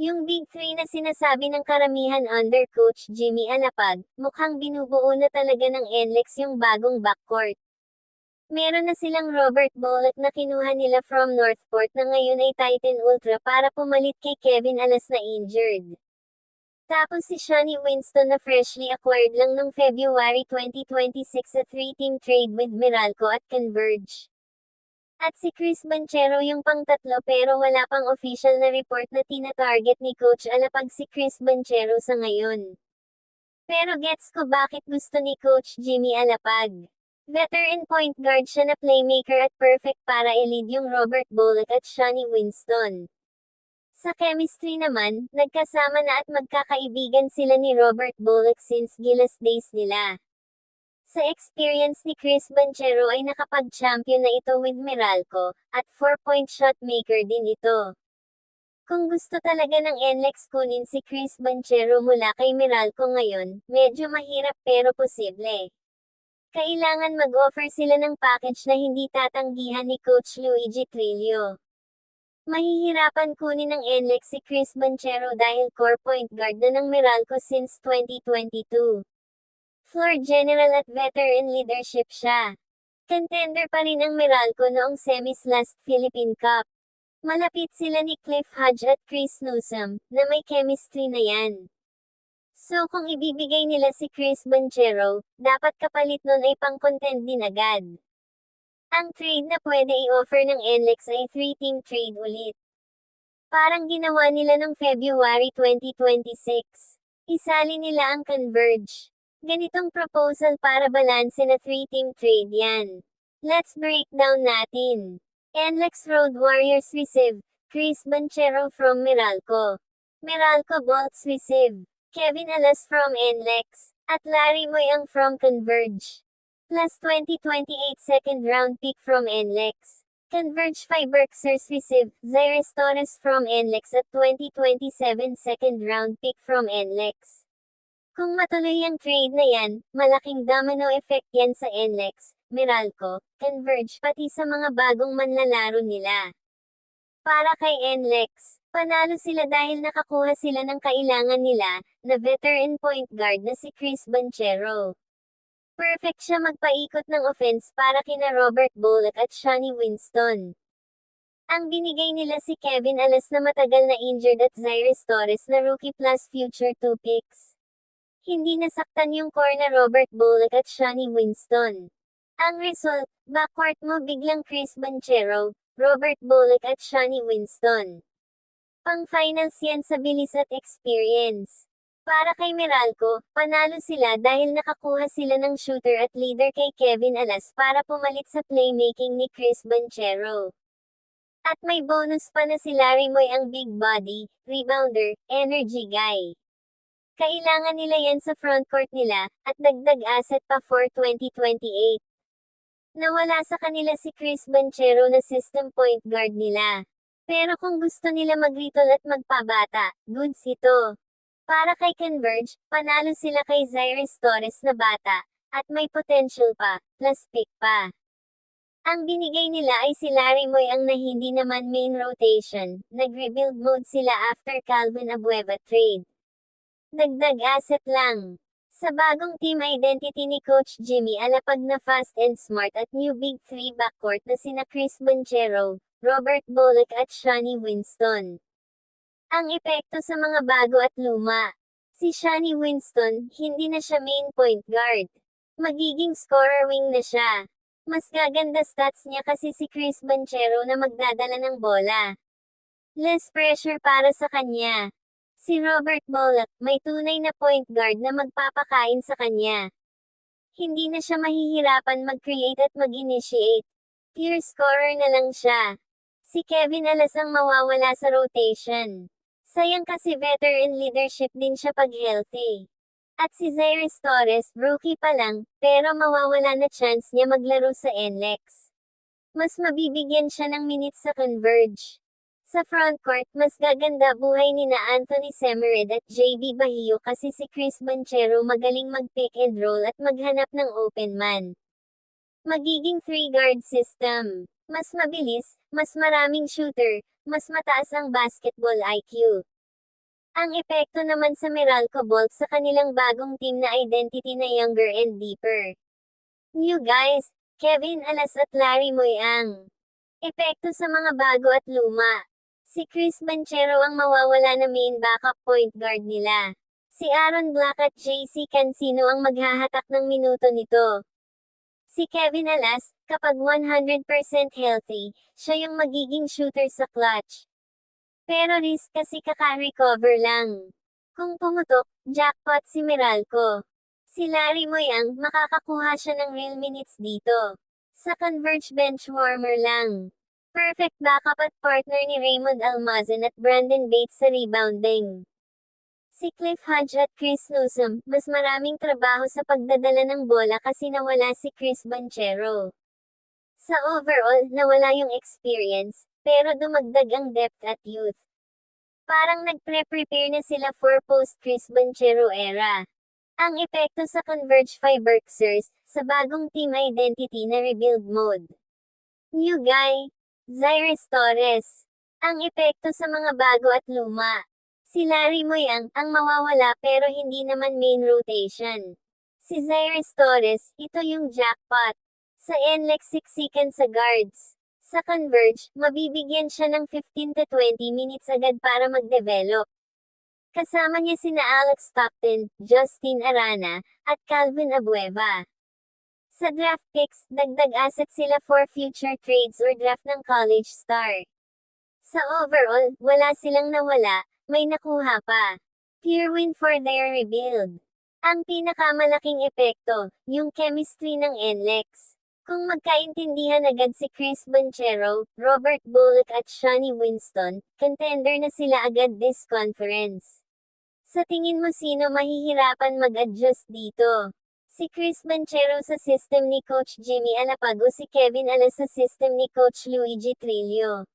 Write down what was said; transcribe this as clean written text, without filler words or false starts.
Yung Big Three na sinasabi ng karamihan under Coach Jimmy Alapag, mukhang binubuo na talaga ng NLEX yung bagong backcourt. Meron na silang Robert Bullock na kinuha nila from Northport na ngayon ay Titan Ultra para pumalit kay Kevin Alas na injured. Tapos si Shani Winston na freshly acquired lang noong February 2026 sa 3-team trade with Meralco at Converge. At si Chris Banchero yung pangtatlo pero wala pang official na report na tina-target ni Coach Alapag si Chris Banchero sa ngayon. Pero gets ko bakit gusto ni Coach Jimmy Alapag. Veteran point guard siya na playmaker at perfect para i-lead yung Robert Bullock at Shani Winston. Sa chemistry naman, nagkasama na at magkakaibigan sila ni Robert Bullock since Gilas days nila. Sa experience ni Chris Banchero ay nakapag-champion na ito with Meralco, at 4-point shot maker din ito. Kung gusto talaga ng NLEX kunin si Chris Banchero mula kay Meralco ngayon, medyo mahirap pero posible. Kailangan mag-offer sila ng package na hindi tatanggihan ni Coach Luigi Trillo. Mahihirapan kunin ng NLEX si Chris Banchero dahil core point guard na ng Meralco since 2022. Floor general at veteran leadership siya. Contender pa rin ang Meralco noong semis last Philippine Cup. Malapit sila ni Cliff Hodge at Chris Newsome, na may chemistry na yan. So kung ibibigay nila si Chris Banchero, dapat kapalit nun ay pang-contend din agad. Ang trade na pwede i-offer ng NLEX ay 3-team trade ulit. Parang ginawa nila noong February 2026. Isali nila ang Converge. Ganitong proposal para balanse na 3-team trade yan. Let's break down natin. NLEX Road Warriors receive Chris Banchero from Meralco. Meralco Bolts receive Kevin Alas from NLEX, at Larry Moyang from Converge. Plus 2028 second round pick from NLEX. Converge Fiberxers receive Zaires Torres from NLEX at 2027 second round pick from NLEX. Kung matuloy ang trade na yan, malaking domino effect yan sa NLEX, Meralco, Converge pati sa mga bagong manlalaro nila. Para kay NLEX, panalo sila dahil nakakuha sila ng kailangan nila, na veteran point guard na si Chris Banchero. Perfect siya magpaikot ng offense para kina Robert Bullock at Shani Winston. Ang binigay nila si Kevin Alas na matagal na injured at Zaires Torres na rookie plus future 2 picks. Hindi nasaktan yung core na Robert Bullock at Shani Winston. Ang result, backcourt mo biglang Chris Banchero, Robert Bullock at Shani Winston. Pang-finals yan sa bilis at experience. Para kay Meralco, panalo sila dahil nakakuha sila ng shooter at leader kay Kevin Alas para pumalit sa playmaking ni Chris Banchero. At may bonus pa na si Larry Moy ang big body, rebounder, energy guy. Kailangan nila yan sa frontcourt nila, at dagdag asset pa for 2028. Nawala sa kanila si Chris Banchero na system point guard nila. Pero kung gusto nila mag-retol at magpabata, goods ito. Para kay Converge, panalo sila kay Zaires Torres na bata, at may potential pa, plus pick pa. Ang binigay nila ay si Larry Moy ang na hindi naman main rotation, nag-rebuild mode sila after Calvin Abueva trade. Dagdag asset lang. Sa bagong team identity ni Coach Jimmy Alapag na fast and smart at new big three backcourt na sina Chris Banchero, Robert Bullock at Shani Winston. Ang epekto sa mga bago at luma. Si Shani Winston, hindi na siya main point guard. Magiging scorer wing na siya. Mas gaganda stats niya kasi si Chris Banchero na magdadala ng bola. Less pressure para sa kanya. Si Robert Bullock, may tunay na point guard na magpapakain sa kanya. Hindi na siya mahihirapan mag-create at mag-initiate. Pure scorer na lang siya. Si Kevin Alas ang mawawala sa rotation. Sayang kasi veteran leadership din siya pag healthy. At si Zaires Torres, rookie pa lang, pero mawawala na chance niya maglaro sa NLEX. Mas mabibigyan siya ng minutes sa Converge. Sa frontcourt, mas gaganda buhay ni na Anthony Semered at JB Bahio kasi si Chris Banchero magaling mag-pick and roll at maghanap ng open man. Magiging 3-guard system. Mas mabilis, mas maraming shooter, mas mataas ang basketball IQ. Ang epekto naman sa Meralco Bolts sa kanilang bagong team na identity na younger and deeper. New guys, Kevin Alas at Larry Moyang. Epekto sa mga bago at luma. Si Chris Banchero ang mawawala na main backup point guard nila. Si Aaron Black at JC Cancino ang maghahatak ng minuto nito. Si Kevin Alas, kapag 100% healthy, siya yung magiging shooter sa clutch. Pero risk kasi kaka-recover lang. Kung pumutok, jackpot si Meralco. Si Larry Moyang, makakakuha siya ng real minutes dito. Sa Converge bench warmer lang. Perfect backup at partner ni Raymond Almazan at Brandon Bates sa rebounding. Si Cliff Hodge at Chris Newsom, mas maraming trabaho sa pagdadala ng bola kasi nawala si Chris Banchero. Sa overall, nawala yung experience, pero dumagdag ang depth at youth. Parang nagpre-prepare na sila for post-Chris Banchero era. Ang epekto sa Converge Fiberxers, sa bagong team identity na rebuild mode. New guy, Zaires Torres. Ang epekto sa mga bago at luma. Si Larry Moyang, ang mawawala pero hindi naman main rotation. Si Zaires Torres, ito yung jackpot. Sa NLEX siksikan sa guards. Sa Converge, mabibigyan siya ng 15 to 20 minutes agad para mag-develop. Kasama niya sina Alex Stockton, Justin Arana, at Calvin Abueva. Sa draft picks, dagdag asset sila for future trades or draft ng college star. Sa overall, wala silang nawala, may nakuha pa. Pure win for their rebuild. Ang pinakamalaking epekto, yung chemistry ng NLEX. Kung magkaintindihan agad si Chris Banchero, Robert Bullock at Shawnee Winston, contender na sila agad this conference. Sa tingin mo sino mahihirapan mag-adjust dito? Si Chris Banchero sa system ni Coach Jimmy Alapag o si Kevin Alas sa system ni Coach Luigi Trillo?